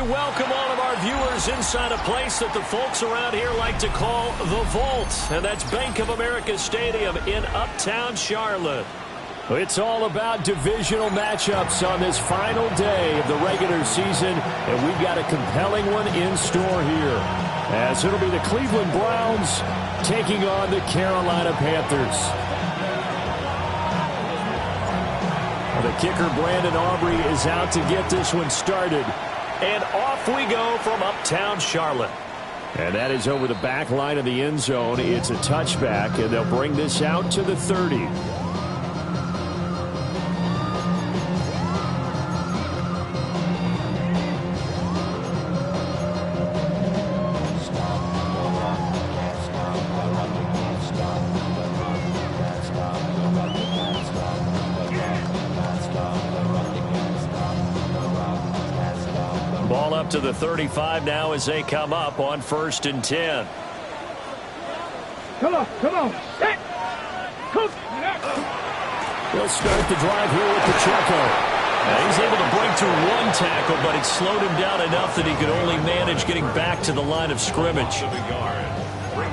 welcome all of our viewers inside a place that the folks around here like to call the Vault, and that's Bank of America Stadium in Uptown Charlotte. It's all about divisional matchups on this final day of the regular season, and we've got a compelling one in store here, as it'll be the Cleveland Browns taking on the Carolina Panthers. The kicker, Brandon Aubrey, is out to get this one started. And off we go from Uptown Charlotte. And that is over the back line of the end zone. It's a touchback, and they'll bring this out to the 30. Ball up to the 35 now as they come up on 1st and 10. Come on. Hey. They'll start the drive here with Pacheco. Now he's able to break through one tackle, but it slowed him down enough that he could only manage getting back to the line of scrimmage.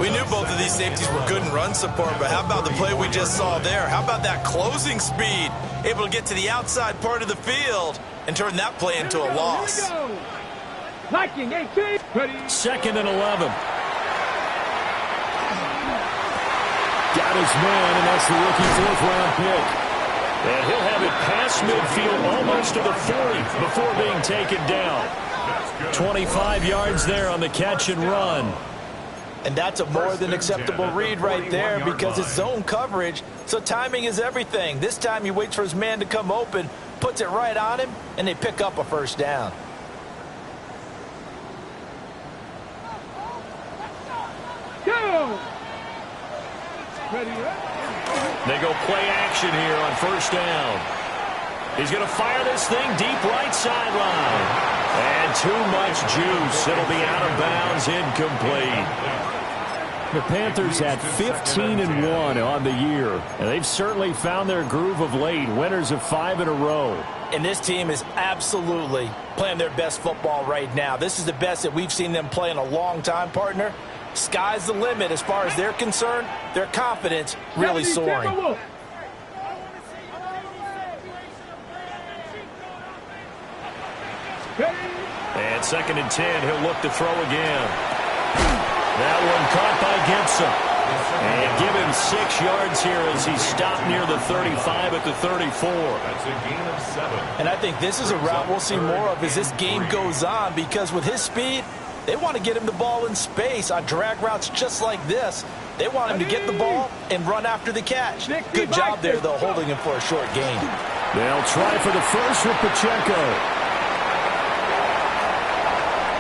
We knew both of these safeties were good in run support, but how about the play we just saw there? How about that closing speed? Able to get to the outside part of the field and turn that play into a loss. 2nd and 11. Got his man, and that's the rookie 4th-round pick. And he'll have it past midfield almost to the 40 before being taken down. 25 yards there on the catch and run. And that's a more than acceptable read right there because it's zone coverage, so timing is everything. This time he waits for his man to come open, puts it right on him, and they pick up a first down. They go play action here on 1st down. He's going to fire this thing deep right sideline. And too much juice. It'll be out of bounds, incomplete. The Panthers had 15-1 on the year, and they've certainly found their groove of late, winners of 5 in a row. And this team is absolutely playing their best football right now. This is the best that we've seen them play in a long time, partner. Sky's the limit as far as they're concerned. Their confidence really soaring. And 2nd and 10, he'll look to throw again. That one caught by Gibson. And give him 6 yards here as he stopped near the 35 at the 34. That's a gain of 7. And I think this is a route we'll see more of as this game goes on, because with his speed, they want to get him the ball in space on drag routes just like this. They want him to get the ball and run after the catch. Good job there, though, holding him for a short gain. They'll try for the first with Pacheco.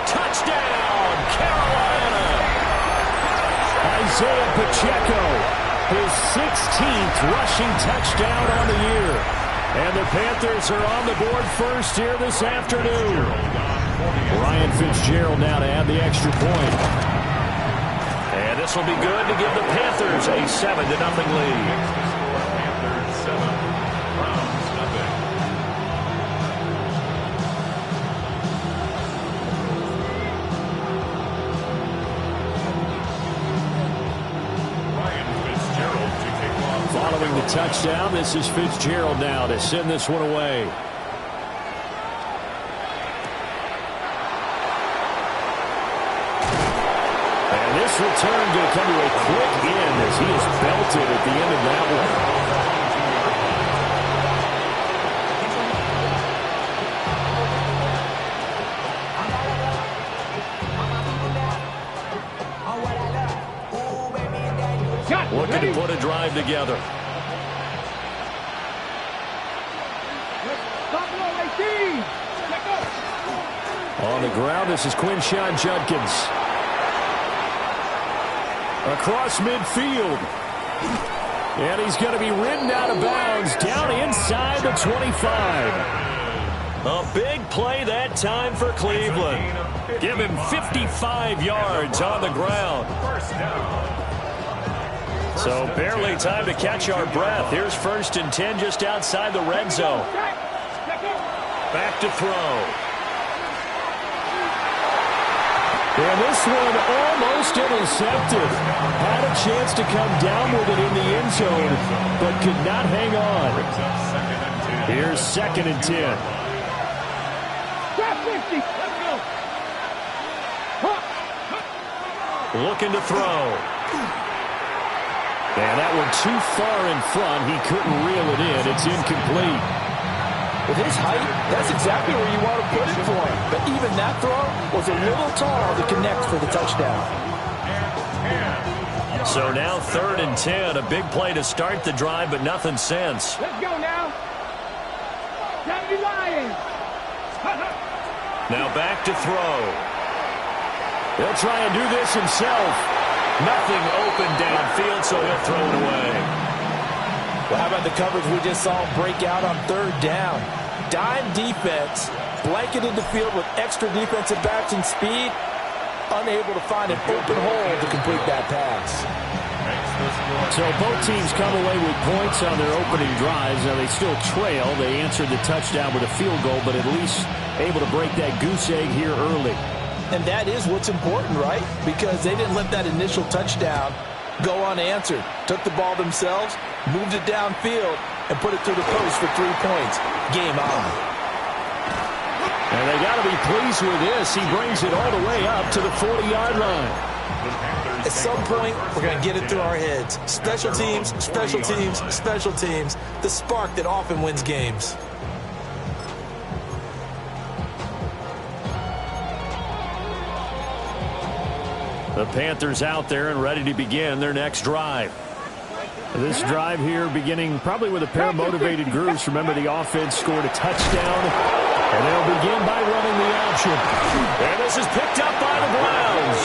Touchdown, Carolina! Isaiah Pacheco, his 16th rushing touchdown on the year. And the Panthers are on the board first here this afternoon. Ryan Fitzgerald now to add the extra point. And this will be good to give the Panthers a 7-0 lead. Panthers 7, Browns 0. Ryan Fitzgerald to take off. Following the touchdown, this is Fitzgerald now to send this one away. This return going to come to a quick end as he is belted at the end of that one. Looking to put a drive together. On the ground, this is Quinshon Judkins. Across midfield. And he's going to be ridden out of bounds down inside the 25. A big play that time for Cleveland. Give him 55 yards on the ground. So barely time to catch our breath. Here's 1st and 10 just outside the red zone. Back to throw. And this one almost intercepted. Had a chance to come down with it in the end zone, but could not hang on. Here's 2nd and 10. Looking to throw. And that one too far in front. He couldn't reel it in. It's incomplete. With his height, that's exactly where you want to put it for him. But even that throw was a little tall to connect for the touchdown. So now 3rd and 10. A big play to start the drive, but nothing since. Let's go now. County Lions. Now back to throw. He'll try and do this himself. Nothing open downfield, so he'll throw it away. Well, how about the coverage we just saw him break out on 3rd down? Dime defense, blanketed the field with extra defensive backs and speed, unable to find an open hole to complete that pass. So both teams come away with points on their opening drives. Now they still trail. They answered the touchdown with a field goal, but at least able to break that goose egg here early. And that is what's important, right? Because they didn't let that initial touchdown go unanswered. Took the ball themselves, moved it downfield, and put it through the post for 3 points. Game on. And they got to be pleased with this. He brings it all the way up to the 40-yard line. At some point, we're going to get it through our heads. Special teams, special teams, special teams. The spark that often wins games. The Panthers out there and ready to begin their next drive. This drive here beginning probably with a pair of motivated groups. Remember, the offense scored a touchdown, and they'll begin by running the option. And this is picked up by the Browns.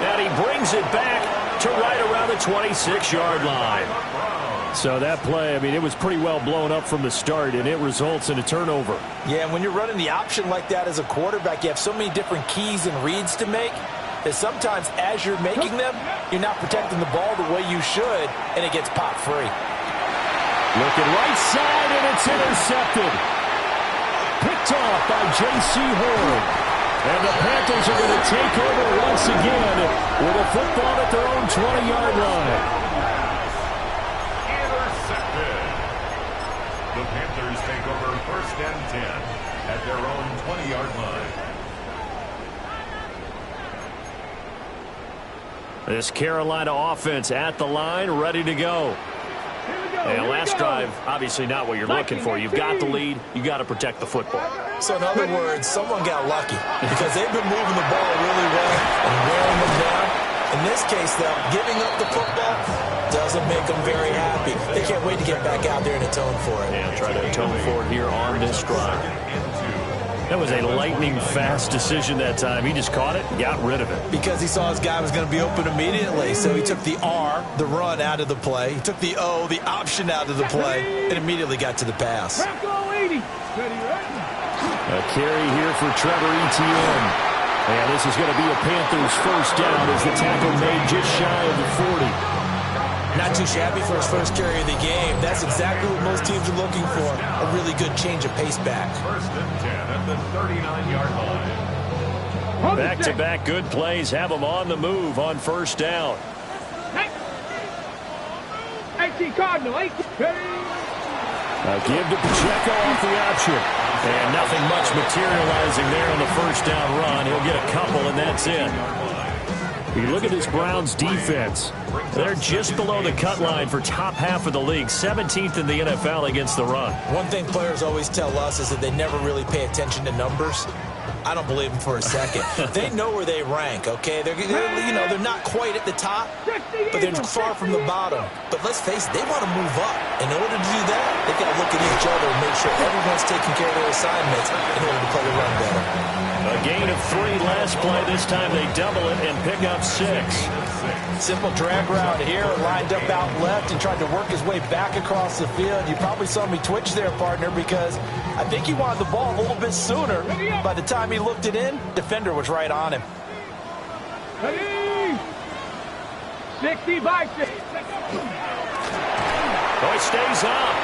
And he brings it back to right around the 26-yard line. So that play, I mean, it was pretty well blown up from the start, and it results in a turnover. Yeah, and when you're running the option like that as a quarterback, you have so many different keys and reads to make that sometimes as you're making them, you're not protecting the ball the way you should, and it gets popped free. Looking right side, and it's intercepted. Picked off by J.C. Horn. And the Panthers are going to take over once again with a football at their own 20-yard line. Intercepted. The Panthers take over 1st and 10 at their own 20-yard line. This Carolina offense at the line, ready to go. And last drive, obviously not what you're looking for. You've got the lead. You've got to protect the football. So in other words, someone got lucky because they've been moving the ball really well and wearing them down. In this case, though, giving up the football doesn't make them very happy. They can't wait to get back out there and atone for it. Yeah, try to atone for it here on this drive. That was a lightning-fast decision that time. He just caught it and got rid of it. Because he saw his guy was going to be open immediately. So he took the R, the run, out of the play. He took the O, the option, out of the play, and immediately got to the pass. A carry here for Trevor Etienne. And this is going to be a Panthers first down as the tackle made just shy of the 40. Not too shabby for his first carry of the game. That's exactly what most teams are looking for. A really good change of pace back. 1st and 10 at the 39-yard line. Back-to-back good plays have them on the move on first down. Cardinal, Give to Pacheco off the option. And nothing much materializing there on the first down run. He'll get a couple, and that's it. You look at this Browns defense. They're just below the cut line for top half of the league, 17th in the NFL against the run. One thing players always tell us is that they never really pay attention to numbers. I don't believe them for a second. They know where they rank, okay? They're not quite at the top, but they're far from the bottom. But let's face it, they want to move up. In order to do that, they've got to look at each other and make sure everyone's taking care of their assignments in order to play the run better. A gain of 3 last play. This time they double it and pick up 6. Simple drag route here, lined up out left and tried to work his way back across the field. You probably saw me twitch there, partner, because I think he wanted the ball a little bit sooner. By the time he looked it in, defender was right on him. 60 by 6. Oh, he stays up.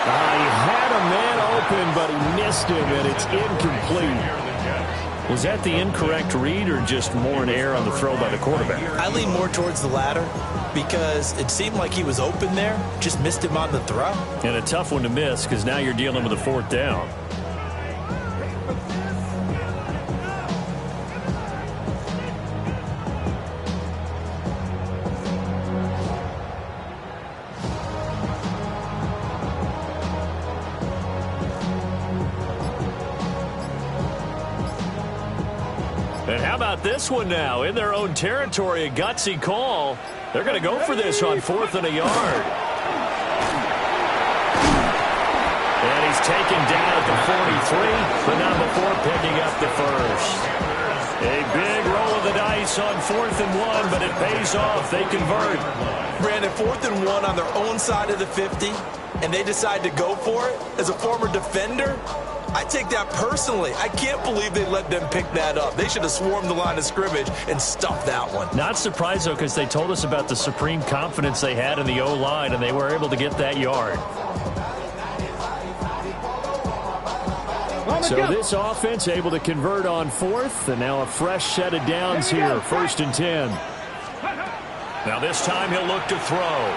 He had a man open, but he missed him, and it's incomplete. Was that the incorrect read or just more in air on the throw by the quarterback? I lean more towards the latter because it seemed like he was open there, just missed him on the throw. And a tough one to miss because now you're dealing with a 4th down. And how about this one now? In their own territory, a gutsy call. They're going to go for this on 4th and a yard. And he's taken down at the 43, but not before picking up the first. A big roll of the dice on 4th and 1, but it pays off. They convert. Brandon, 4th and 1 on their own side of the 50, and they decide to go for it. As a former defender, I take that personally. I can't believe they let them pick that up. They should have swarmed the line of scrimmage and stuffed that one. Not surprised, though, because they told us about the supreme confidence they had in the O-line, and they were able to get that yard. So this offense able to convert on 4th, and now a fresh set of downs here, 1st and 10. Now this time he'll look to throw.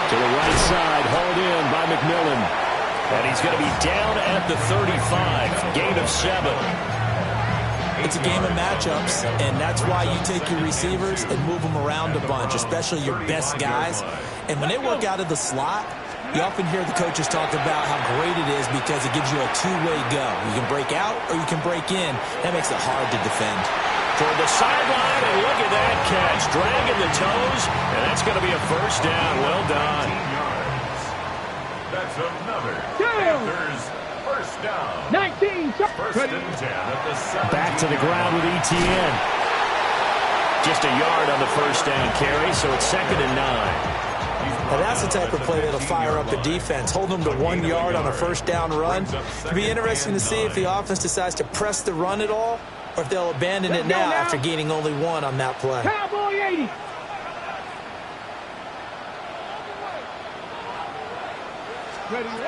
To the right side, hauled in by McMillan. And he's going to be down at the 35, gain of 7. It's a game of matchups, and that's why you take your receivers and move them around a bunch, especially your best guys. And when they work out of the slot, you often hear the coaches talk about how great it is because it gives you a two-way go. You can break out or you can break in. That makes it hard to defend. Toward the sideline, and look at that catch. Dragging the toes, and that's going to be a 1st down. Well done. That's another Panthers 1st down. 19. 1st and 10 at the 7. Back to the ground with ETN. Just a yard on the 1st down carry, so it's 2nd and 9. Now that's the type of play that'll fire up the defense. Hold them to 1 yard on a 1st down run. It'll be interesting to see if the offense decides to press the run at all or if they'll abandon it now after gaining only 1 on that play. Cowboy 80.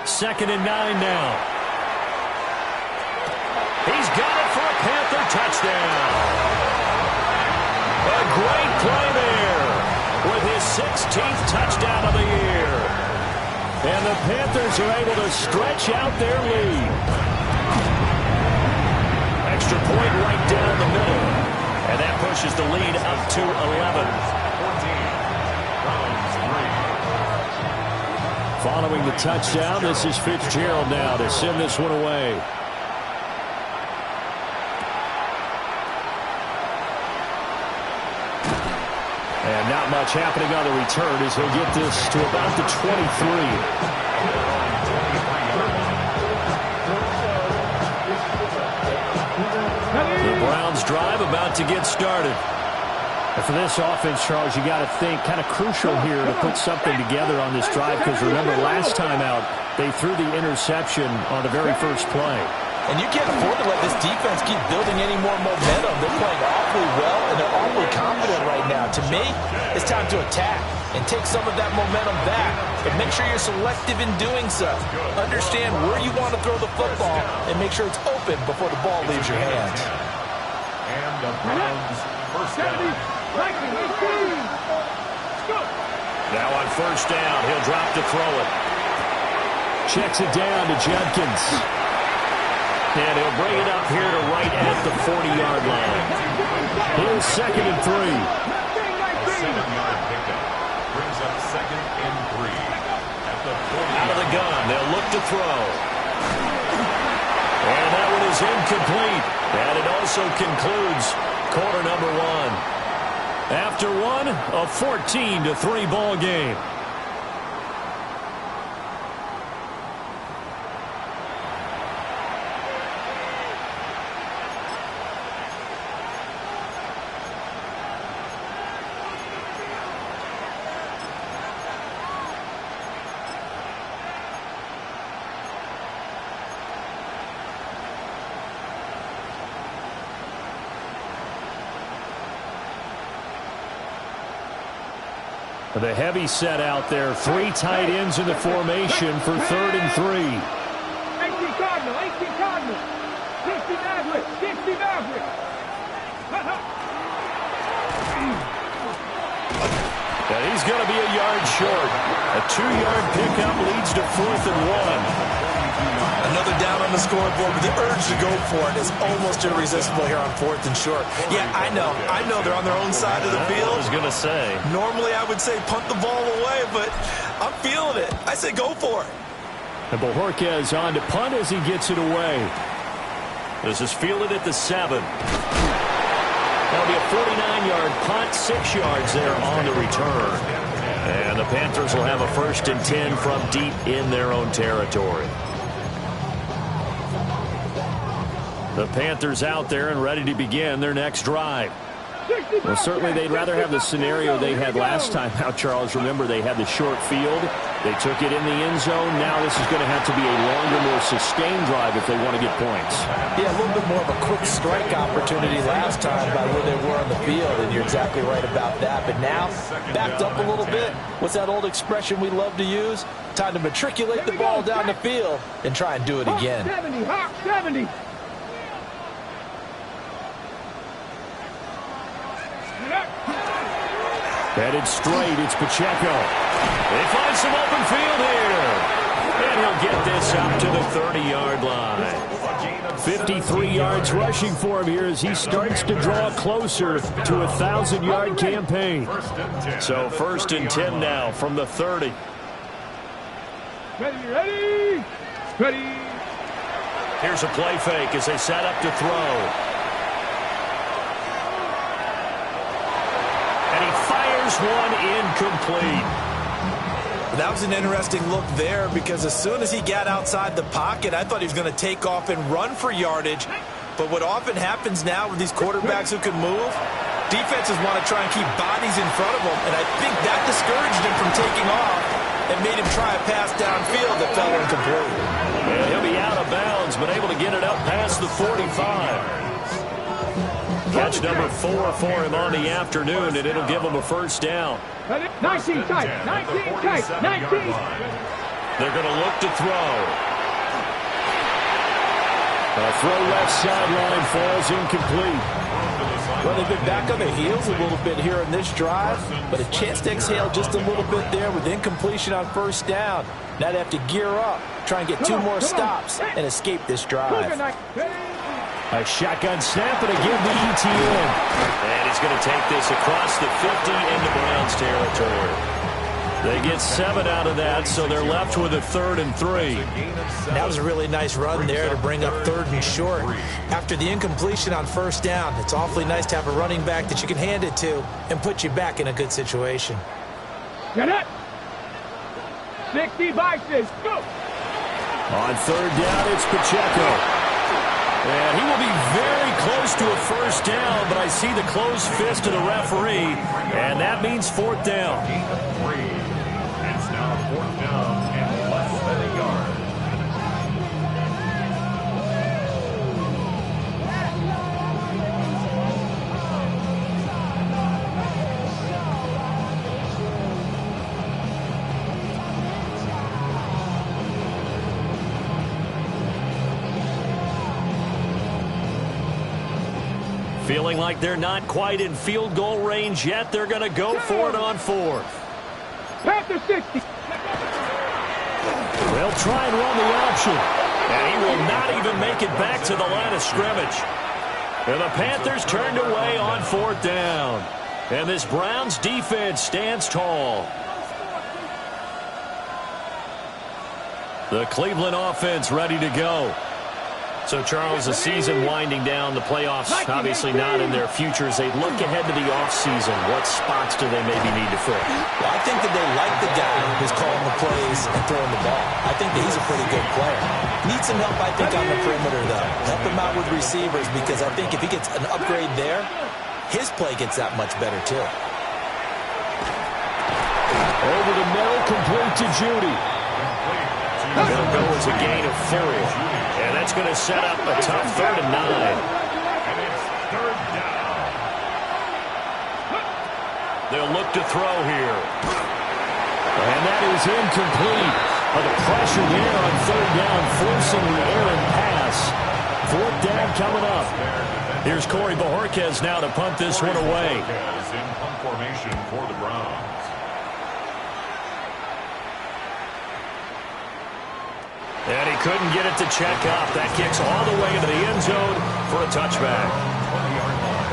Second and 9 now. He's got it for a Panther touchdown. A great play there with his 16th touchdown of the year. And the Panthers are able to stretch out their lead. Extra point right down the middle. And that pushes the lead up to 11. Following the touchdown, this is Fitzgerald now to send this one away. And not much happening on the return as he'll get this to about the 23. The Browns drive about to get started. And for this offense, Charles, you got to think kind of crucial here to put something together on this drive because remember last time out they threw the interception on the very first play. And you can't afford to let this defense keep building any more momentum. They're playing awfully well, and they're awfully confident right now. To me, it's time to attack and take some of that momentum back. But make sure you're selective in doing so. Understand where you want to throw the football and make sure it's open before the ball leaves your hands. And the Browns 1st down. Now on 1st down, he'll drop to throw it. Checks it down to Judkins. And he'll bring it up here to right at the 40-yard line. Here's 2nd and 3. A 7-yard pickup brings up 2nd and 3 at the 40. Out of the gun, they'll look to throw. And that one is incomplete. And it also concludes quarter number 1. After one, a 14-3 ball game. The heavy set out there. 3 tight ends in the formation for 3rd and 3. 18 Cardinal. 18 Cardinal. 69. 60 Maverick. And he's going to be a yard short. A 2-yard pickup leads to 4th and 1. Another down on the scoreboard, but the urge to go for it is almost irresistible here on 4th and short. Yeah, I know they're on their own side of the field. I was going to say. Normally I would say punt the ball away, but I'm feeling it. I say go for it. And Bojorquez on to punt as he gets it away. This is fielded at the 7. That'll be a 49-yard punt, 6 yards there on the return. And the Panthers will have a 1st and 10 from deep in their own territory. The Panthers out there and ready to begin their next drive. Well, certainly they'd rather have the scenario they had last time out, Charles. Remember, they had the short field. They took it in the end zone. Now this is going to have to be a longer, more sustained drive if they want to get points. Yeah, a little bit more of a quick strike opportunity last time by where they were on the field, and you're exactly right about that. But now, backed up a little bit. What's that old expression we love to use? Time to matriculate the ball down the field and try and do it again. 70, Hawk 70. Headed straight, it's Pacheco. They find some open field here. And he'll get this up to the 30-yard line. 53 yards rushing for him here as he starts to draw closer to a 1,000-yard campaign. So 1st and 10 now from the 30. Ready. Here's a play fake as they set up to throw. One incomplete. That was an interesting look there because as soon as he got outside the pocket, I thought he was going to take off and run for yardage. But what often happens now with these quarterbacks who can move, defenses want to try and keep bodies in front of them, and I think that discouraged him from taking off and made him try a pass downfield that fell incomplete. And he'll be out of bounds, but able to get it up past the 45. Catch number 4 for him on the afternoon, and it'll give him a 1st down. 19 tight, 19 tight, 19. They're going to look to throw. A throw left sideline falls incomplete. Well, they've been back on their heels a little bit here in this drive, but a chance to exhale just a little bit there with incompletion on 1st down. Now they have to gear up, try and get 2 more stops, and escape this drive. A shotgun snap and a give to ETN. And he's going to take this across the 50 into Browns territory. They get 7 out of that, so they're left with a 3rd and 3. That was a really nice run there to bring up 3rd and short. After the incompletion on 1st down, it's awfully nice to have a running back that you can hand it to and put you back in a good situation. Get it. 60 Vices. Go. On 3rd down, it's Pacheco. And he will be very close to a 1st down, but I see the closed fist of the referee, and that means 4th down. It's now 4th down and less than a yard. Feeling like they're not quite in field goal range yet. They're going to go for it on 4th. Panther 60. They'll try and run the option. And he will not even make it back to the line of scrimmage. And the Panthers turned away on 4th down. And this Browns defense stands tall. The Cleveland offense ready to go. So, Charles, the season winding down, the playoffs obviously not in their future. As they look ahead to the offseason, what spots do they maybe need to fill? Well, I think that they like the guy who's calling the plays and throwing the ball. I think that he's a pretty good player. Needs some help, I think, on the perimeter, though. Help him out with receivers because I think if he gets an upgrade there, his play gets that much better, too. Over the middle, complete to Judy. It'll go as a gain of 4. And that's going to set up a tough 3rd and 9. And it's 3rd down. They'll look to throw here. And that is incomplete. The pressure there on 3rd down, forcing the errant pass. 4th down coming up. Here's Corey Bojorquez now to punt this one away. In punt formation for the Browns. And he couldn't get it to check up. That kicks all the way into the end zone for a touchback. 20-yard line.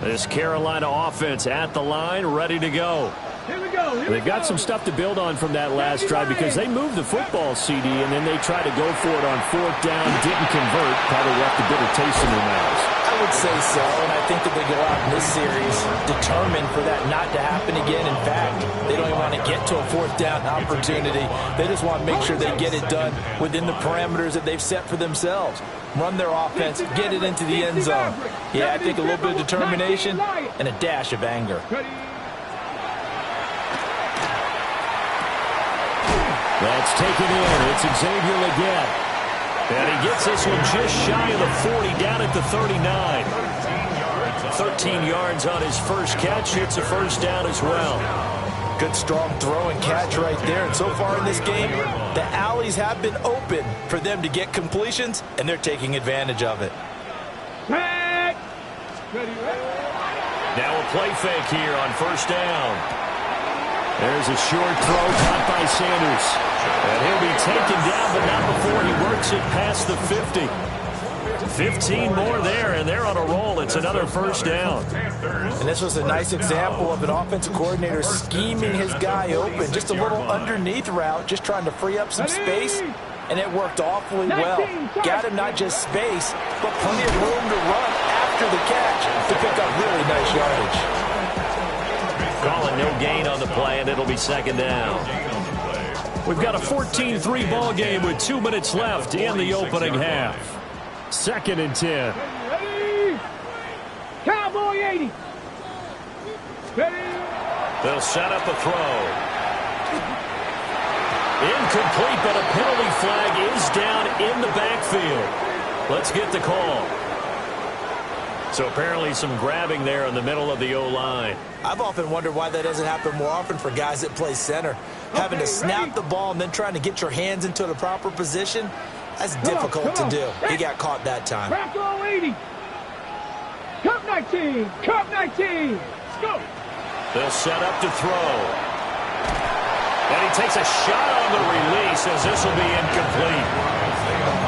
This Carolina offense at the line, ready to go. Here we go. They've got some stuff to build on from that last drive because they moved the football, CD, and then they tried to go for it on 4th down, didn't convert, probably left a bitter taste in their mouths. I would say so, and I think that they go out in this series determined for that not to happen again. In fact, they don't even want to get to a 4th down opportunity. They just want to make sure they get it done within the parameters that they've set for themselves. Run their offense, get it into the end zone. Yeah, I think a little bit of determination and a dash of anger. That's taken in. It's Xavier Legette. And he gets this one just shy of the 40, down at the 39. 13 yards on his first catch. It's a first down as well. Good strong throw and catch right there. And so far in this game, the alleys have been open for them to get completions, and they're taking advantage of it. Now a play fake here on first down. There's a short throw caught by Sanders. And he'll be taken down, but not before he works it past the 50. 15 more there, and they're on a roll. It's another first down. And this was a nice example of an offensive coordinator scheming his guy open. Just a little underneath route, just trying to free up some space, and it worked awfully well. Got him not just space, but plenty of room to run after the catch to pick up really nice yardage. Calling no gain on the play, and it'll be second down. We've got a 14-3 ball game with 2 minutes left in the opening half. 2nd and 10. Ready? Cowboy 80. Ready? They'll set up a throw. Incomplete, but a penalty flag is down in the backfield. Let's get the call. So apparently some grabbing there in the middle of the O-line. I've often wondered why that doesn't happen more often for guys that play center. Having to snap the ball and then trying to get your hands into the proper position, that's difficult to do. He got caught that time. Crackle 80. Cup 19. Cup 19. Let's go. They'll set up to throw. And he takes a shot on the release as this will be incomplete.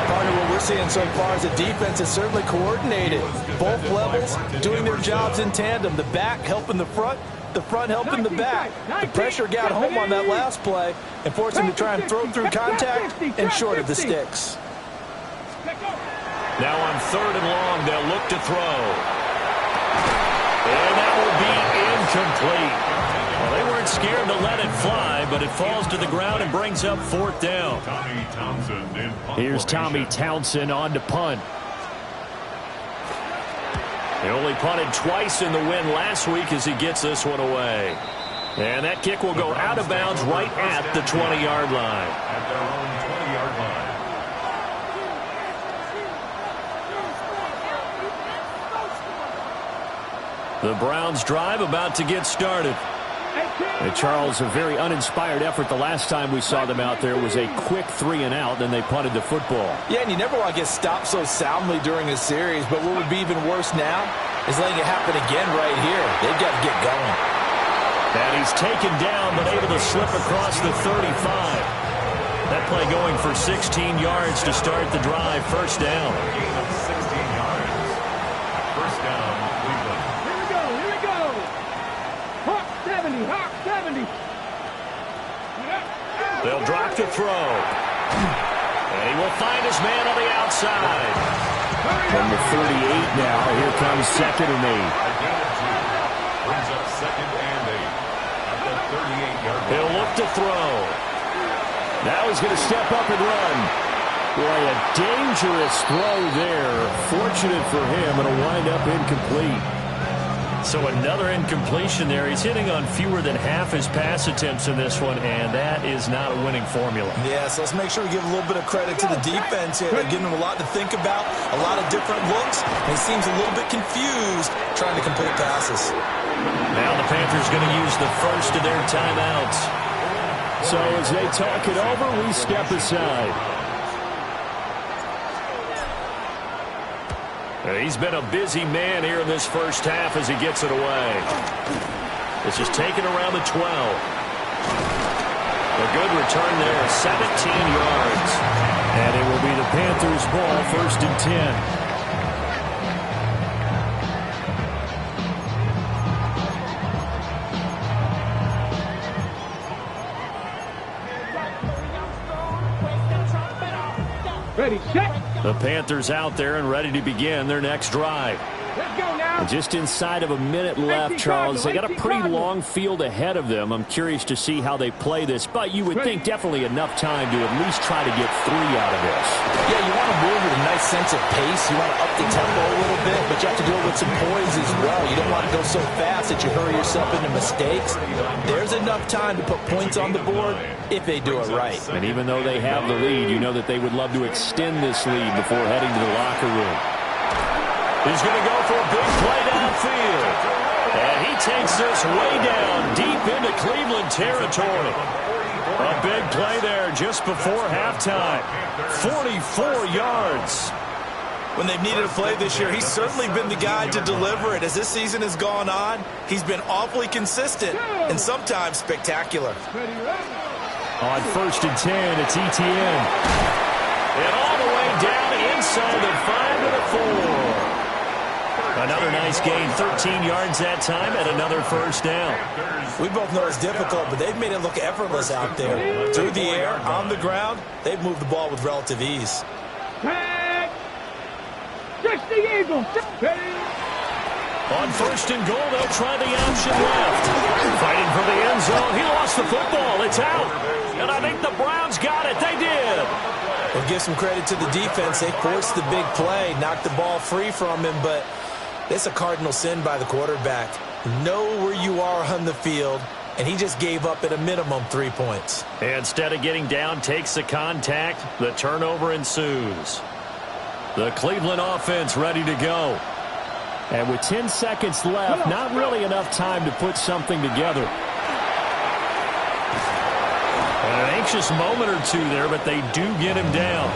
Part of what we're seeing so far is the defense is certainly coordinated. Both levels doing their jobs in tandem. The back helping the front helping the back. The pressure got home on that last play and forced him to try and throw through contact and short of the sticks. Now on 3rd and long, they'll look to throw. And that will be incomplete. Well, they weren't scared to let it fly, but it falls to the ground and brings up 4th down. Here's Tommy Townsend on to punt. He only punted twice in the win last week as he gets this one away. And that kick will go out of bounds right at the 20-yard line. At their own 20-yard line. The Browns drive about to get started. And Charles, a very uninspired effort the last time we saw them out there was a quick 3 and out, then they punted the football. Yeah, and you never want to get stopped so soundly during a series, but what would be even worse now is letting it happen again right here. They've got to get going. And he's taken down, but able to slip across the 35. That play going for 16 yards to start the drive. First down. Gain of 16 yards. First down, Cleveland. Here we go. Here we go. Hawk 70. Hawk 70. They'll drop to throw. And he will find his man on the outside. From the 38 now, here comes 2nd and 8. Again at 2. Brings up 2nd and 8. At the 38-yard line. He'll look to throw. Now he's going to step up and run. Boy, a dangerous throw there. Fortunate for him, it'll wind up incomplete. So another incompletion there. He's hitting on fewer than half his pass attempts in this one, and that is not a winning formula. Yeah, so let's make sure we give a little bit of credit to the defense here. They're giving him a lot to think about, a lot of different looks, and he seems a little bit confused trying to complete passes. Now the Panthers going to use the first of their timeouts. So as they talk it over, we step aside. He's been a busy man here in this first half as he gets it away. This is taken around the 12. A good return there, 17 yards. And it will be the Panthers' ball, 1st and 10. Ready, set. The Panthers out there and ready to begin their next drive. Let's go now. Just inside of a minute left, Charles. They got a pretty long field ahead of them. I'm curious to see how they play this, but you would think definitely enough time to at least try to get 3 out of this. Yeah, you want to move with a nice sense of pace. You want to up the tempo a little bit, but you have to do it with some poise as well. You don't want to go so fast that you hurry yourself into mistakes. There's enough time to put points on the board if they do it right. And even though they have the lead, you know that they would love to extend this lead before heading to the locker room. He's going to go for a big play downfield. And he takes this way down, deep into Cleveland territory. A big play there just before halftime. 44 yards. When they've needed a play this year, he's certainly been the guy to deliver it. As this season has gone on, he's been awfully consistent and sometimes spectacular. On 1st and 10, it's Etienne. And all the way down inside the 5 to the 4. Another nice gain, 13 yards that time, and another first down. We both know it's difficult, but they've made it look effortless out there. Through the air, on the ground, they've moved the ball with relative ease. Stretch the eagle. On 1st and goal, they'll try the option left. Fighting for the end zone. He lost the football. It's out. And I think the Browns got it. They did. We'll give some credit to the defense. They forced the big play, knocked the ball free from him, but it's a cardinal sin by the quarterback. Know where you are on the field, and he just gave up at a minimum 3 points. Instead of getting down, takes the contact. The turnover ensues. The Cleveland offense ready to go. And with 10 seconds left, not really enough time to put something together. An anxious moment or two there, but they do get him down.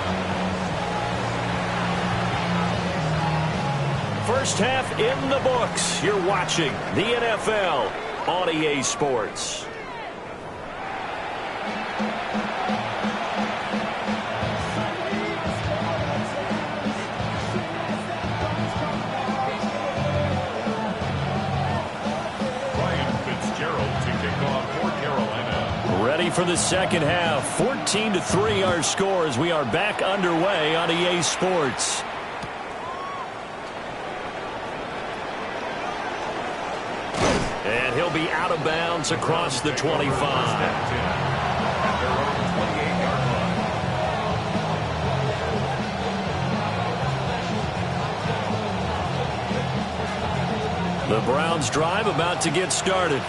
First half in the books. You're watching the NFL on EA Sports. Ready for the second half. 14-3 our score as we are back underway on EA Sports. And he'll be out of bounds across the 25. The Browns drive about to get started.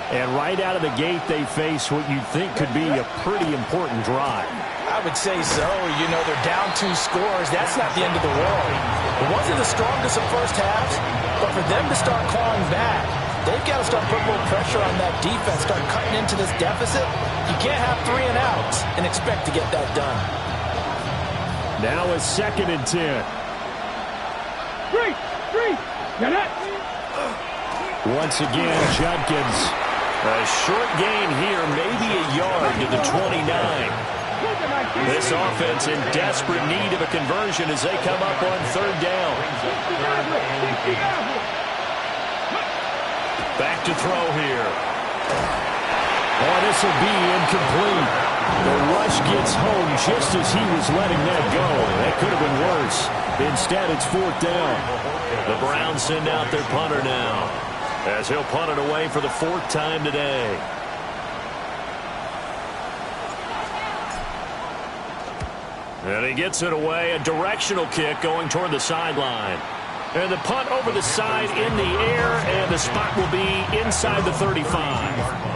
And right out of the gate, they face what you'd think could be a pretty important drive. I would say so. You know, they're down 2 scores. That's not the end of the world. It wasn't the strongest of first halves, but for them to start clawing back, they've got to start putting a little pressure on that defense, start cutting into this deficit. You can't have 3 and outs and expect to get that done. Now it's 2nd and 10. Three. Get it. Once again, Judkins. A short gain here, maybe a yard to the 29. This offense in desperate need of a conversion as they come up on 3rd down. Back to throw here. Oh, this will be incomplete. The rush gets home just as he was letting that go. That could have been worse. Instead, it's 4th down. The Browns send out their punter now, as he'll punt it away for the 4th time today. And he gets it away, a directional kick going toward the sideline. And the punt over the side in the air, and the spot will be inside the 35.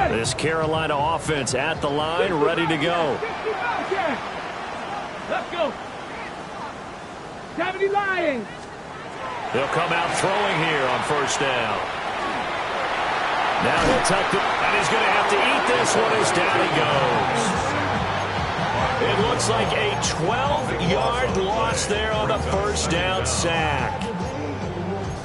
This Carolina offense at the line, ready to go. Let's go. 70 Lions. They'll come out throwing here on first down. Now he'll tuck it, and he's going to have to eat this one as down he goes. It looks like a 12-yard loss there on the first down sack.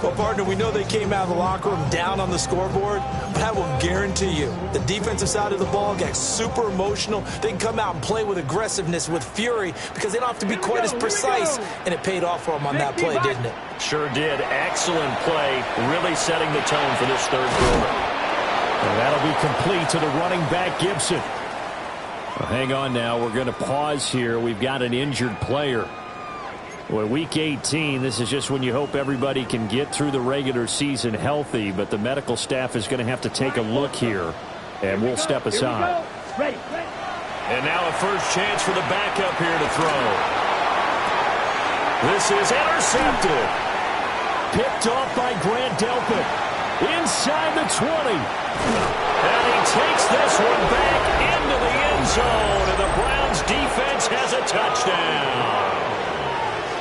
Well, partner, we know they came out of the locker room down on the scoreboard, but I will guarantee you the defensive side of the ball got super emotional. They can come out and play with aggressiveness, with fury, because they don't have to be quite as precise, and it paid off for them on that play, didn't it? Sure did. Excellent play, really setting the tone for this third quarter. And that'll be complete to the running back, Gibson. Well, hang on now. We're going to pause here. We've got an injured player. Well, week 18, this is just when you hope everybody can get through the regular season healthy, but the medical staff is going to have to take a look here, and we'll step aside. And now a first chance for the backup here to throw. This is intercepted. Picked off by Grant Delpit. Inside the 20. And he takes this one back into the end zone, and the Browns defense has a touchdown.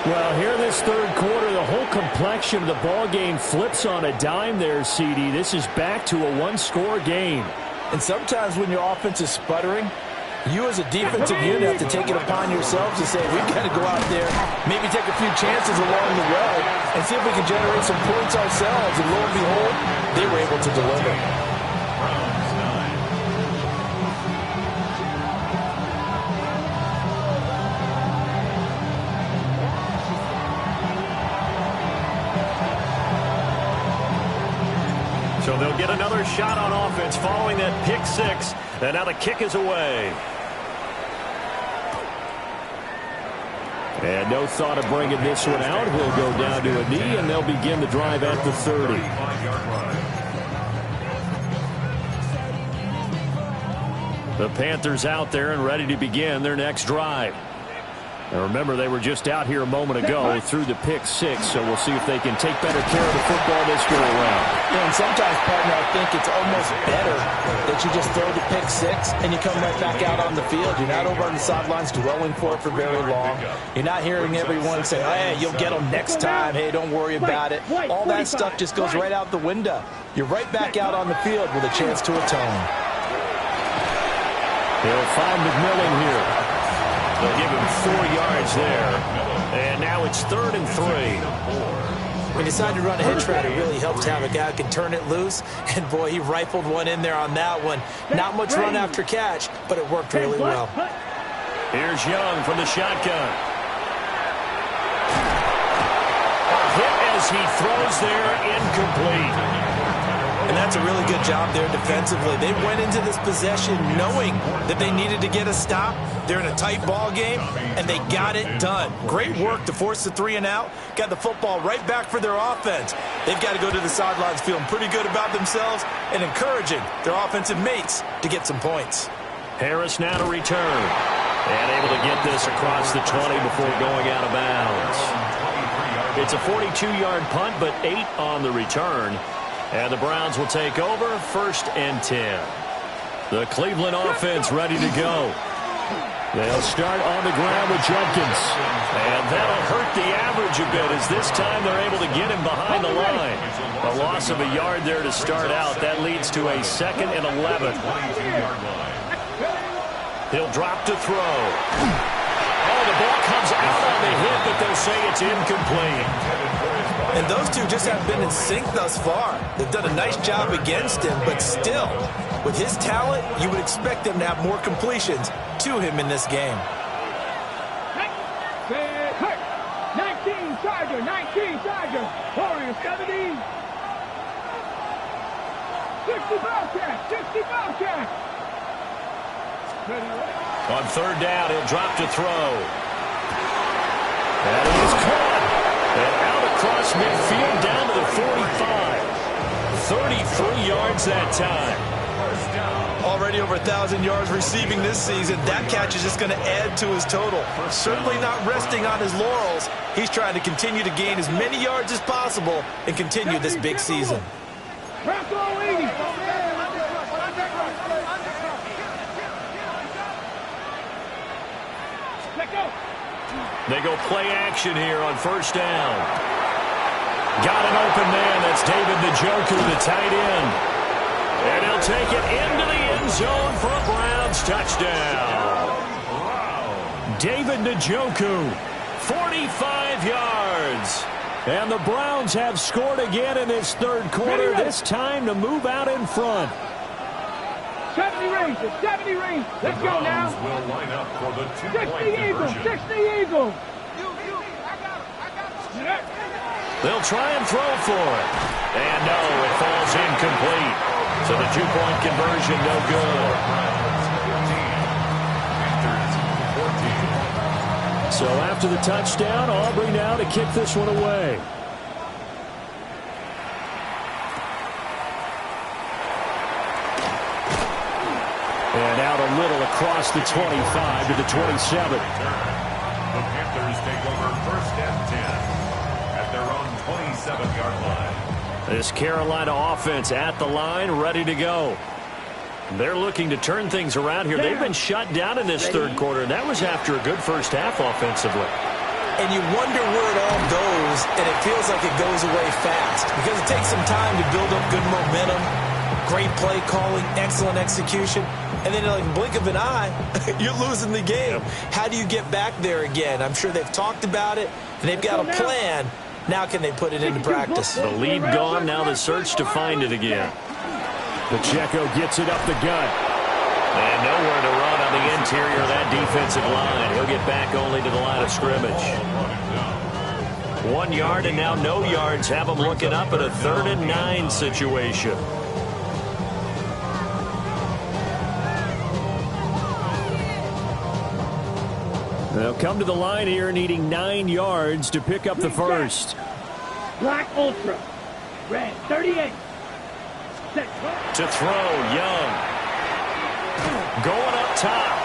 Well, here this third quarter, the whole complexion of the ball game flips on a dime there, CD. This is back to a one-score game. And sometimes when your offense is sputtering, you as a defensive unit have to take it upon yourselves to say, we've got to go out there, maybe take a few chances along the way, and see if we can generate some points ourselves. And lo and behold, they were able to deliver. So they'll get another shot on offense following that pick six. And now the kick is away. And no thought of bringing this one out. He'll go down to a knee, and they'll begin the drive at the 30. The Panthers out there and ready to begin their next drive. Now remember, they were just out here a moment ago through the pick six, so we'll see if they can take better care of the football this go around. Yeah, and sometimes, partner, I think it's almost better that you just throw the pick six and you come right back out on the field. You're not over on the sidelines dwelling for it for very long. You're not hearing everyone say, hey, you'll get them next time. Hey, don't worry about it. All that stuff just goes right out the window. You're right back out on the field with a chance to atone. He'll find McMillan here. They'll give him 4 yards there. And now it's 3rd and 3. When you decide to run a hitch route, it really helps to have a guy who can turn it loose. And, boy, he rifled one in there on that one. Not much run after catch, but it worked really well. Here's Young from the shotgun. A hit as he throws there, incomplete. And that's a really good job there defensively. They went into this possession knowing that they needed to get a stop. They're in a tight ball game, and they got it done. Great work to force the 3 and out. Got the football right back for their offense. They've got to go to the sidelines feeling pretty good about themselves and encouraging their offensive mates to get some points. Harris now to return. And able to get this across the 20 before going out of bounds. It's a 42-yard punt, but 8 on the return. And the Browns will take over 1st and 10. The Cleveland offense ready to go. They'll start on the ground with Jenkins. And that'll hurt the average a bit as this time they're able to get him behind the line. A loss of a yard there to start out. That leads to a 2nd and 11. He'll drop to throw. Oh, the ball comes out on the hit, but they'll say it's incomplete. And those two just have been in sync thus far. They've done a nice job against him, but still, with his talent, you would expect them to have more completions to him in this game. 19 Charger, 19 Charger. Warriors 70. 60 Bobcat, 60 Bobcat. On 3rd down, he'll drop to throw. And he's caught. And out across midfield down to the 45. 33 yards that time. Already over 1,000 yards receiving this season. That catch is just going to add to his total. Certainly not resting on his laurels. He's trying to continue to gain as many yards as possible and continue this big season. They go play action here on first down. Got an open man. That's David Njoku, the tight end. And he'll take it into the end zone for a Browns touchdown. David Njoku, 45 yards. And the Browns have scored again in this third quarter, this time to move out in front. 70 range, 70 range. Let's go now. Will line up for the 60 Eagles, 60 Eagles. They'll try and throw for it. And no, it falls incomplete. So the two-point conversion, no good. So after the touchdown, Aubrey now to kick this one away. And out a little across the 25 to the 27. The Panthers take over first and 10 at their own 27-yard line. This Carolina offense at the line, ready to go. They're looking to turn things around here. They've been shut down in this third quarter, and that was after a good first half offensively. And you wonder where it all goes, and it feels like it goes away fast because it takes some time to build up good momentum, great play calling, excellent execution, and then in like a blink of an eye, you're losing the game. How do you get back there again? I'm sure they've talked about it, and they've got a plan. Now can they put it into practice? The lead gone, now the search to find it again. Pacheco gets it up the gut. And nowhere to run on the interior of that defensive line. He'll get back only to the line of scrimmage. 1 yard and now no yards. Have them looking up at a 3rd and 9 situation. They'll come to the line here needing 9 yards to pick up the first. Black Ultra. Red 38. Set. To throw, Young. Going up top.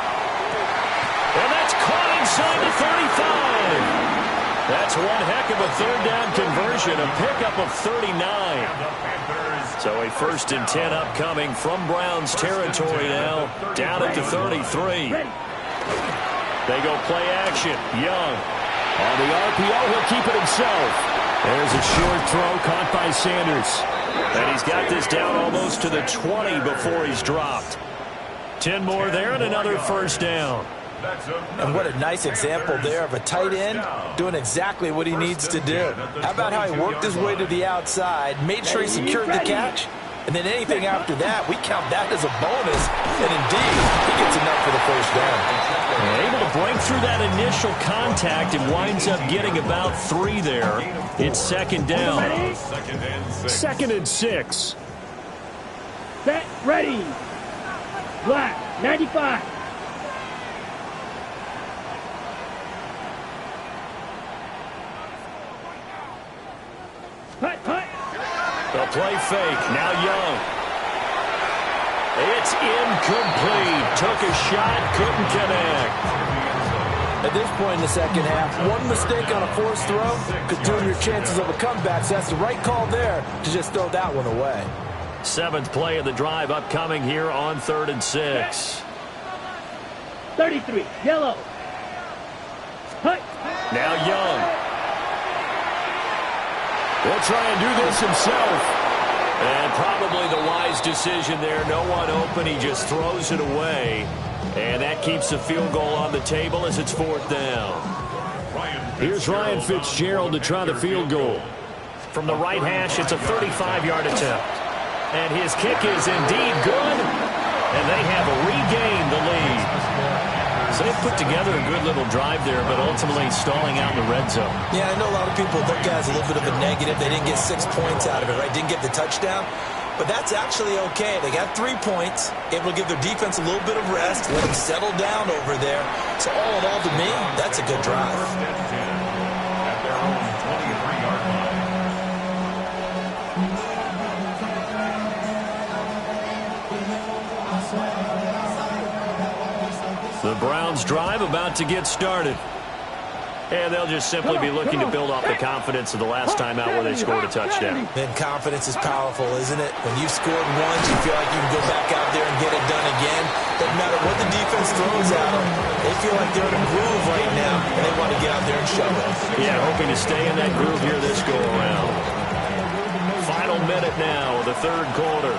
And that's caught inside the 35. That's one heck of a 3rd down conversion, a pickup of 39. So a 1st and 10 upcoming from Browns territory now, down at the 33. They go play action. Young. On the RPO, he'll keep it himself. There's a short throw caught by Sanders. And he's got this down almost to the 20 before he's dropped. 10 more there and another 1st down. And what a nice example there of a tight end doing exactly what he needs to do. How about how he worked his way to the outside, made sure he secured the catch, and then anything after that, we count that as a bonus. And indeed, he gets enough for the 1st down. And able to break through that initial contact and winds up getting about 3 there. It's 2nd down. 2nd and 6. Set. Ready. Black 95. Hut, hut. The play fake. Now Young. It's incomplete. Took a shot, couldn't connect. At this point in the 2nd half, one mistake on a forced throw could doom your chances of a comeback. So that's the right call there to just throw that one away. 7th play of the drive upcoming here on 3rd and 6. 33. Yellow. Hut. Now Young. He'll try and do this himself. And probably the wise decision there. No one open. He just throws it away. And that keeps the field goal on the table as it's 4th down. Here's Ryan Fitzgerald to try the field goal. From the right hash, it's a 35-yard attempt. And his kick is indeed good. And they have regained the lead. So they put together a good little drive there, but ultimately stalling out in the red zone. Yeah, I know a lot of people look at it as a little bit of a negative. They didn't get 6 points out of it, right? Didn't get the touchdown. But that's actually okay. They got 3 points, able to give their defense a little bit of rest, let them settle down over there. So all in all, to me, that's a good drive. At their own 23-yard line. The Browns drive about to get started. And they'll just simply be looking to build off the confidence of the last time out where they scored a touchdown. And confidence is powerful, isn't it? When you've scored once, you feel like you can go back out there and get it done again. Doesn't matter what the defense throws at them. They feel like they're in a groove right now, and they want to get out there and show it. Yeah, hoping to stay in that groove here this go-around. Final minute now of the third quarter.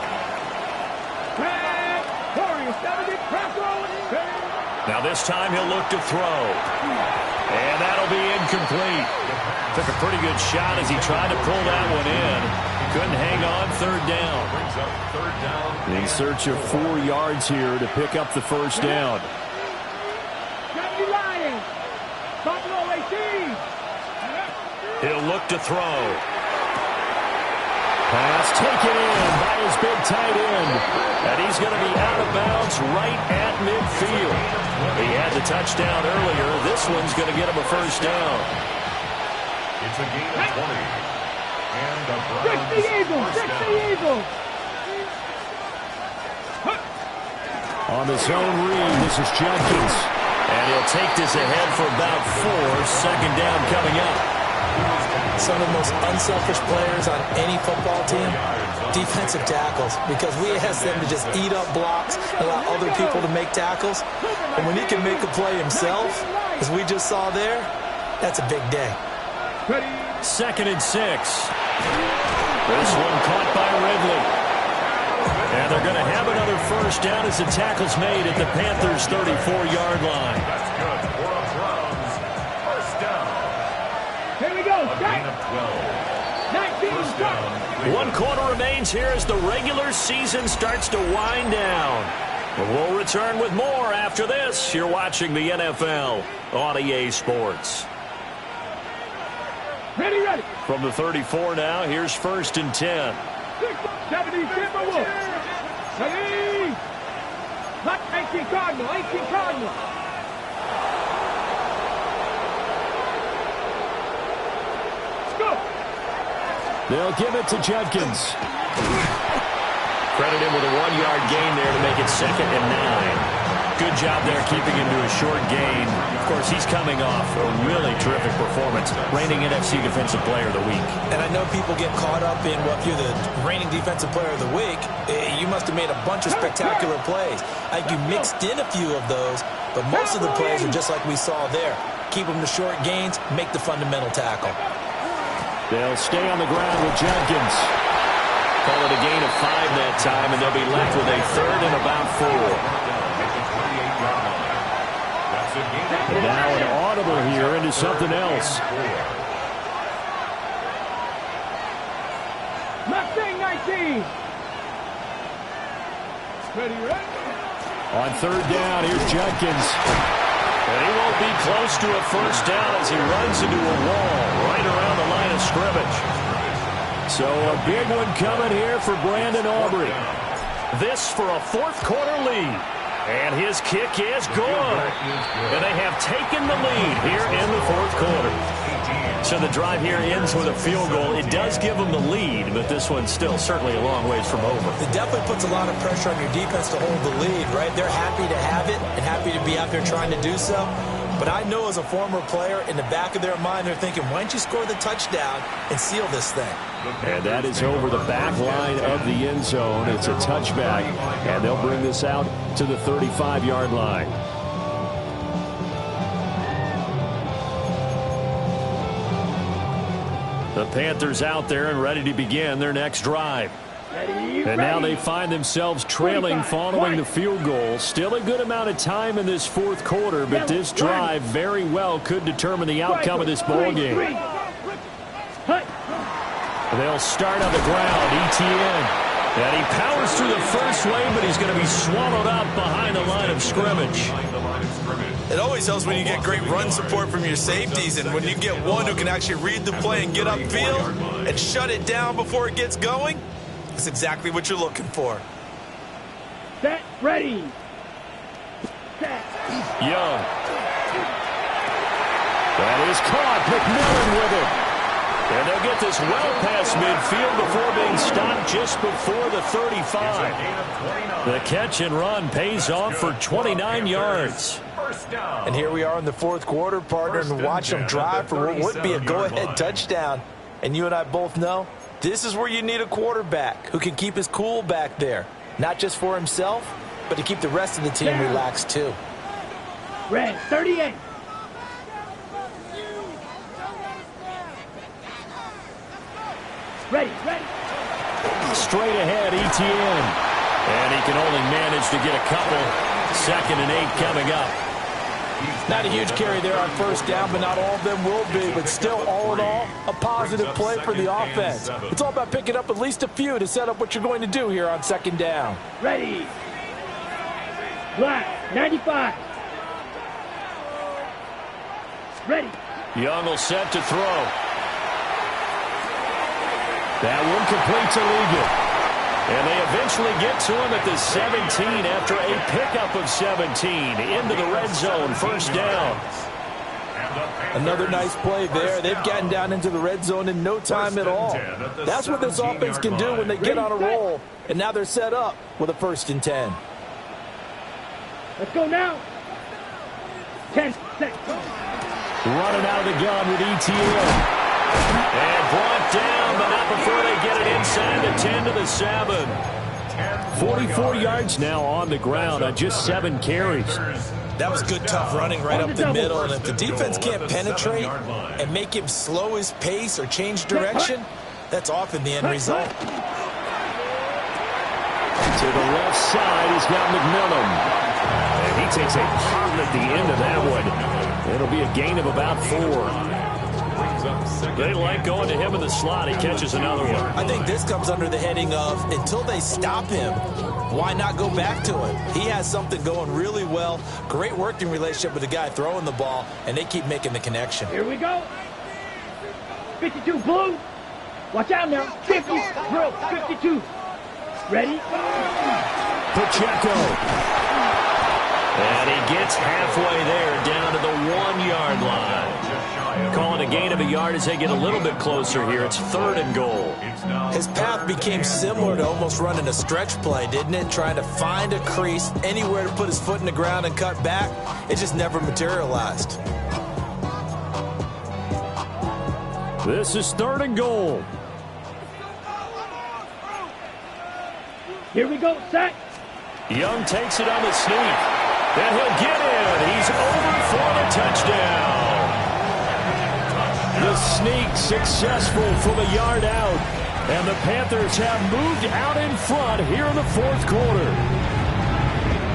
Now this time he'll look to throw. And that'll be incomplete. Took a pretty good shot as he tried to pull that one in. Couldn't hang on. Third down. In search of 4 yards here to pick up the first down. He'll look to throw. Pass taken in by his big tight end. And he's going to be out of bounds right at midfield. He had the touchdown earlier. This one's going to get him a first down. It's a gain of 20. And the Browns Fix the Eagles. On the zone read, this is Jenkins. And he'll take this ahead for about 4. Second down coming up. Some of the most unselfish players on any football team, defensive tackles, because we ask them to just eat up blocks, allow other people to make tackles. And when he can make a play himself, as we just saw there, that's a big day. 2nd and 6. This one caught by Ridley. And they're going to have another first down as the tackle's made at the Panthers' 34-yard line. That's good for a Browns first down. Here we go. A gain of 12. First down. 1 quarter remains here as the regular season starts to wind down. But we'll return with more after this. You're watching the NFL on EA Sports. Ready. From the 34 now, here's 1st and 10. 70 Timberwolves. Ready. 18 Cardinal. Let's go. They'll give it to Jenkins. Credit him with a 1-yard gain there to make it 2nd and 9. Good job there keeping him to a short gain. Of course, he's coming off a really terrific performance, reigning NFC Defensive Player of the Week. And I know people get caught up in, well, if you're the reigning Defensive Player of the Week, you must have made a bunch of spectacular plays. I think you mixed in a few of those, but most of the plays are just like we saw there. Keep them to short gains, make the fundamental tackle. They'll stay on the ground with Jenkins. Call it a gain of 5 that time, and they'll be left with a 3rd and about 4. Now an audible here into something else. Mustang 19. Ready. On 3rd down, here's Jenkins. And he won't be close to a first down as he runs into a wall right around the line of scrimmage. So a big one coming here for Brandon Aubrey. This for a 4th quarter lead. And his kick is good. And they have taken the lead here in the 4th quarter. So the drive here ends with a field goal. It does give them the lead, but this one's still certainly a long ways from over. It definitely puts a lot of pressure on your defense to hold the lead, right? They're happy to have it and happy to be out there trying to do so. But I know as a former player, in the back of their mind, they're thinking, why don't you score the touchdown and seal this thing? And that is over the back line of the end zone. It's a touchback, and they'll bring this out to the 35-yard line. The Panthers out there and ready to begin their next drive. And now they find themselves trailing following the field goal. Still a good amount of time in this 4th quarter, but this drive very well could determine the outcome of this ball game. They'll start on the ground, ETN. And he powers through the first wave, but he's going to be swallowed up behind the line of scrimmage. It always helps when you get great run support from your safeties, and when you get one who can actually read the play and get upfield and shut it down before it gets going. That's exactly what you're looking for. Set, ready. Set. Young. That is caught. McMillan with it. And they'll get this well past midfield before being stopped just before the 35. The catch and run pays off for 29 yards. first down. And here we are in the fourth quarter, partner, and watch them drive for what would be a go-ahead touchdown. And you and I both know this is where you need a quarterback who can keep his cool back there. Not just for himself, but to keep the rest of the team relaxed too. Red 38. Ready. Straight ahead, ETN. And he can only manage to get a couple. 2nd and 8 coming up. Not a huge carry there on first down, but not all of them will be. But still, all in all, a positive play for the offense. It's all about picking up at least a few to set up what you're going to do here on 2nd down. Ready. Black 95. Ready. Young will set to throw. That one complete to Ligon. And they eventually get to him at the 17 after a pickup of 17 into the red zone. First down. Another nice play there. They've gotten down into the red zone in no time at all. That's what this offense can do when they get on a roll. And now they're set up with a 1st and 10. Let's go now. 10 seconds. Running out of the gun with ETN. And brought down, but not before they get it inside the 10 to the 7. 44 yards now on the ground on just 7 carries. That was good, tough running right up the middle. And if the defense can't penetrate and make him slow his pace or change direction, that's often the end result. To the left side, he's got McMillan. And he takes a pop at the end of that one. It'll be a gain of about 4. They like going to him in the slot. He catches another one. I think this comes under the heading of until they stop him, why not go back to him? He has something going really well. Great working relationship with the guy throwing the ball, and they keep making the connection. Here we go. 52 blue. Watch out now. 50 blue. 52. Ready? Pacheco. And he gets halfway there down to the 1-yard line. Calling a gain of a yard as they get a little bit closer here. It's 3rd and goal. His path became similar to almost running a stretch play, didn't it? Trying to find a crease, anywhere to put his foot in the ground and cut back. It just never materialized. This is 3rd and goal. Here we go. Sack. Young takes it on the sneak. And he'll get in. He's over for the touchdown. The sneak successful from a yard out. And the Panthers have moved out in front here in the 4th quarter.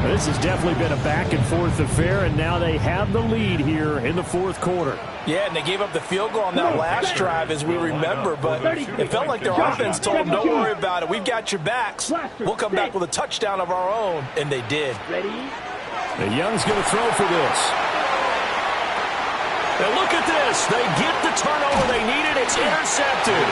This has definitely been a back-and-forth affair, and now they have the lead here in the 4th quarter. Yeah, and they gave up the field goal on that last drive, as we remember, but it felt like their offense told them, don't worry about it. We've got your backs. We'll come back with a touchdown of our own, and they did. Ready? And Young's going to throw for this. And look at this. They get the turnover they needed. It's intercepted.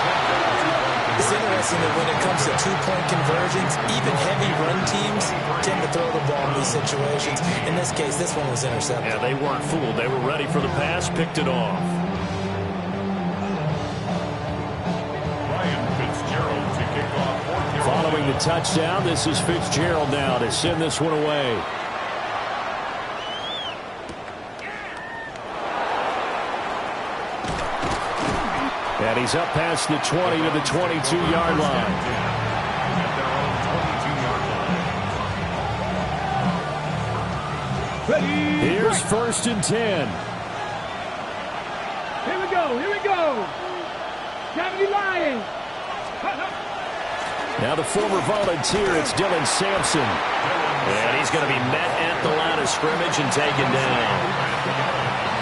It's interesting that when it comes to 2-point conversions, even heavy run teams tend to throw the ball in these situations. In this case, this one was intercepted. Yeah, they weren't fooled. They were ready for the pass, picked it off. Following the touchdown, this is Fitzgerald now to send this one away. And he's up past the 20 to the 22-yard line. Here's 1st and 10. Here we go. Here we go. 70 Lions. Now the former volunteer, it's Dylan Sampson. And he's going to be met at the line of scrimmage and taken down.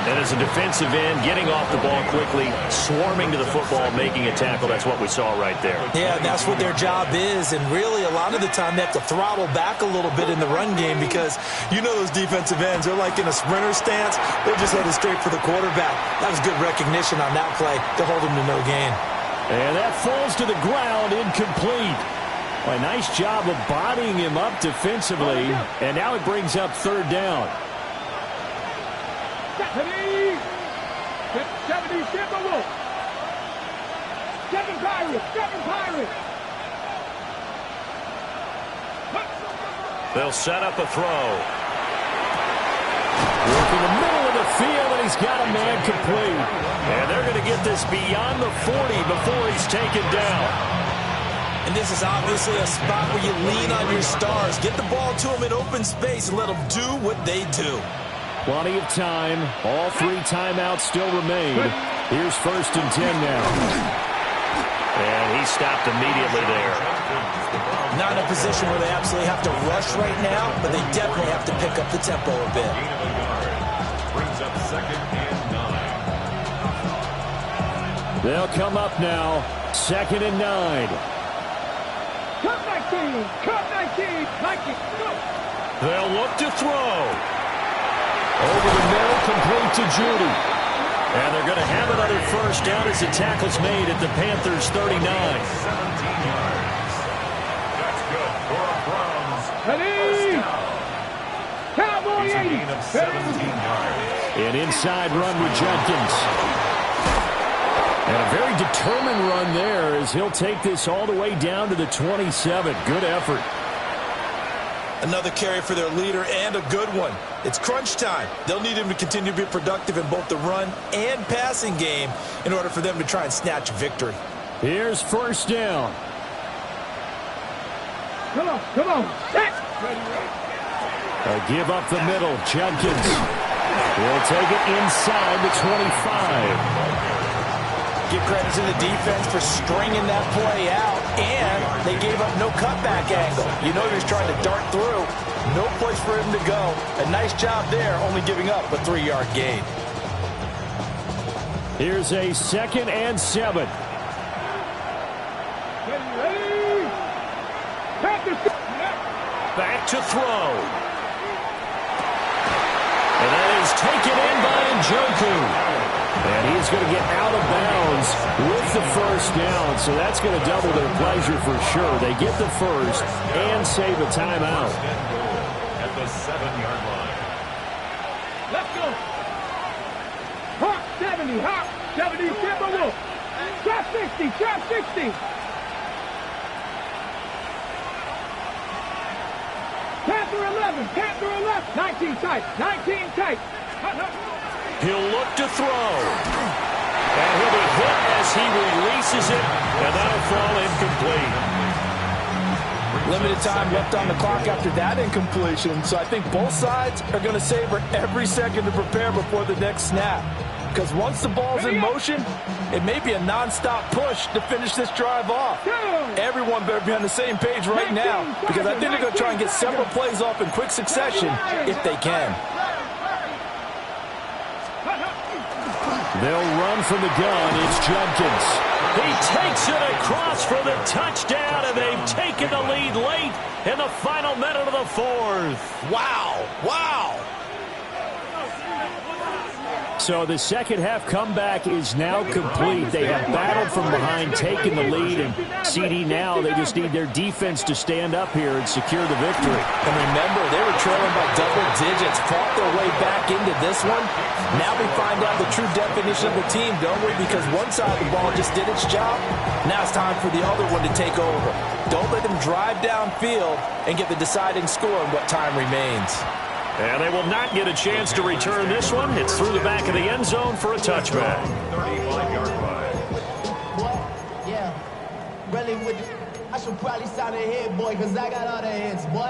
And as a defensive end, getting off the ball quickly, swarming to the football, making a tackle. That's what we saw right there. Yeah, and that's what their job is. And really, a lot of the time, they have to throttle back a little bit in the run game because you know those defensive ends, they're like in a sprinter stance. They're just headed straight for the quarterback. That was good recognition on that play to hold him to no gain. And that falls to the ground, incomplete. Well, a nice job of bodying him up defensively. And now it brings up 3rd down. 70 Timberwolves. 7 Pirates. 7 Pirates. They'll set up a throw. He's got a man complete. And they're going to get this beyond the 40 before he's taken down. And this is obviously a spot where you lean on your stars. Get the ball to them in open space and let them do what they do. Plenty of time. All 3 timeouts still remain. Here's 1st and 10 now. And he stopped immediately there. Not in a position where they absolutely have to rush right now, but they definitely have to pick up the tempo a bit. Brings up 2nd and 9. They'll come up now. 2nd and 9. Cut 19. Cut 19. 19. Go. They'll look to throw. Over the middle, complete to Judy. And they're going to have another 1st down as the tackle's made at the Panthers' 39. 17 yards. That's good for a Browns. Ready? Cowboy It's a 80. gain of 17 yards. An inside run with Jenkins. And a very determined run there as he'll take this all the way down to the 27. Good effort. Another carry for their leader and a good one. It's crunch time. They'll need him to continue to be productive in both the run and passing game in order for them to try and snatch a victory. Here's 1st down. Come on. Come on. Set. A give up the middle. Jenkins. He'll take it inside the 25. Give credit to the defense for stringing that play out, and they gave up no cutback angle. You know he's trying to dart through. No place for him to go. A nice job there, only giving up a 3-yard gain. Here's a 2nd and 7. Ready? Back to throw. And that is taken in by Njoku. And he's going to get out of bounds with the 1st down, so that's going to double their pleasure for sure. They get the 1st and save a timeout. At the 7-yard line. Let's go. Hawk 70. Hawk 70. Timberwolf. Trap 60. Trap 60. Panther 11. Panther 11. 19 tight. 19 tight. He'll look to throw. And he'll be hit as he releases it, and that'll fall incomplete. Limited time left on the clock after that incompletion, so I think both sides are going to savor every second to prepare before the next snap. Because once the ball's in motion, it may be a nonstop push to finish this drive off. Everyone better be on the same page right now, because I think they're going to try and get several plays off in quick succession if they can. They'll run from the gun. It's Jenkins. He takes it across for the touchdown, and they've taken the lead late in the final minute of the 4th. Wow. Wow. So the second half comeback is now complete. They have battled from behind, taken the lead, and CD now they just need their defense to stand up here and secure the victory. And remember, they were trailing by double digits, fought their way back into this one. Now we find out the true definition of the team, don't we? Because one side of the ball just did its job. Now it's time for the other one to take over. Don't let them drive downfield and get the deciding score in what time remains. And they will not get a chance to return this one. It's through the back of the end zone for a touchback. 35-yard line. Boy, yeah, really with you. I should probably sound a head boy, cause I got all the hits, boy.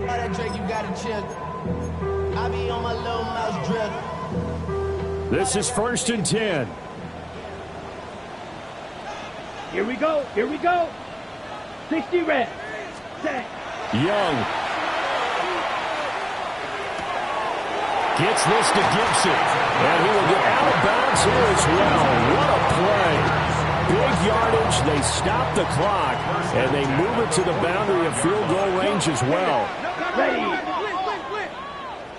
All that drink you gotta chill. I be on my little mouse drip. This is 1st and 10. Here we go. Here we go. 60 red. Set. Young. Gets this to Gibson. And he will get out of bounds here as well. What a play. Big yardage. They stop the clock. And they move it to the boundary of field goal range as well. Ready.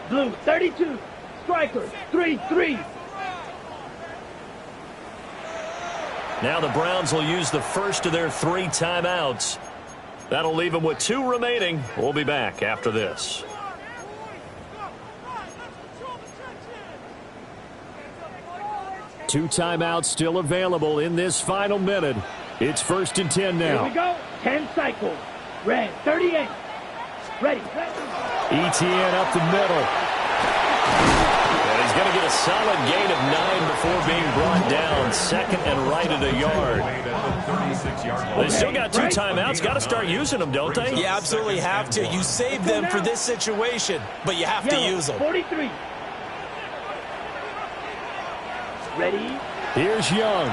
Blue 32. Striker 3-3. Now the Browns will use the first of their 3 timeouts. That'll leave them with 2 remaining. We'll be back after this. Two timeouts still available in this final minute. It's 1st and 10 now. Here we go. 10 cycles. Red 38. Ready. ETN up the middle. And he's going to get a solid gain of 9 before being brought down. Second and right at a yard. They still got 2 timeouts. Got to start using them, don't they? You absolutely have to. You save them for this situation, but you have to use them. 43. Ready? Here's Young.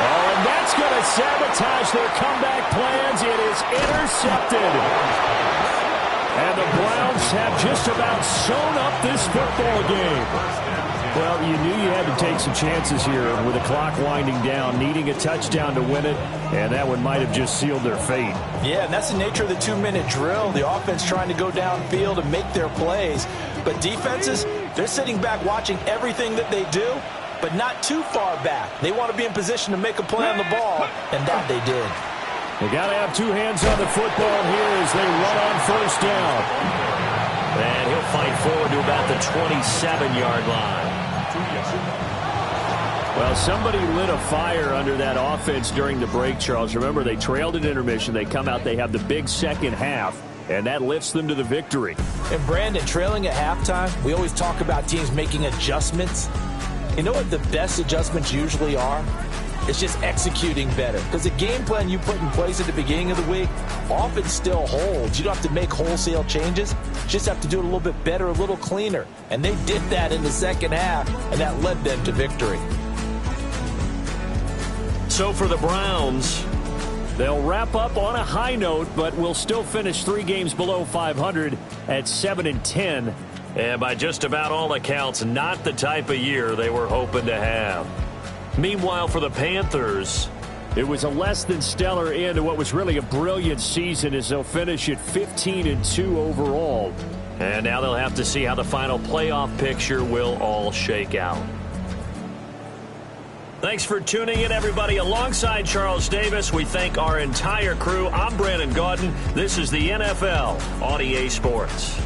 Oh, and that's going to sabotage their comeback plans. It is intercepted. And the Browns have just about sewn up this football game. Well, you knew you had to take some chances here with the clock winding down, needing a touchdown to win it, and that one might have just sealed their fate. Yeah, and that's the nature of the 2-minute drill. The offense trying to go downfield and make their plays. But defenses, they're sitting back watching everything that they do, but not too far back. They want to be in position to make a play on the ball, and that they did. They got to have 2 hands on the football here as they run on first down. And he'll fight forward to about the 27-yard line. Well, somebody lit a fire under that offense during the break, Charles. Remember, they trailed at intermission. They come out, they have the big second half, and that lifts them to the victory. And, Brandon, trailing at halftime, we always talk about teams making adjustments. You know what the best adjustments usually are? It's just executing better. Because the game plan you put in place at the beginning of the week often still holds. You don't have to make wholesale changes. You just have to do it a little bit better, a little cleaner. And they did that in the second half, and that led them to victory. So for the Browns, they'll wrap up on a high note, but will still finish 3 games below 500 at 7-10. And by just about all accounts, not the type of year they were hoping to have. Meanwhile, for the Panthers, it was a less than stellar end to what was really a brilliant season as they'll finish at 15-2 overall. And now they'll have to see how the final playoff picture will all shake out. Thanks for tuning in, everybody. Alongside Charles Davis, we thank our entire crew. I'm Brandon Gaudin. This is the NFL on EA Sports.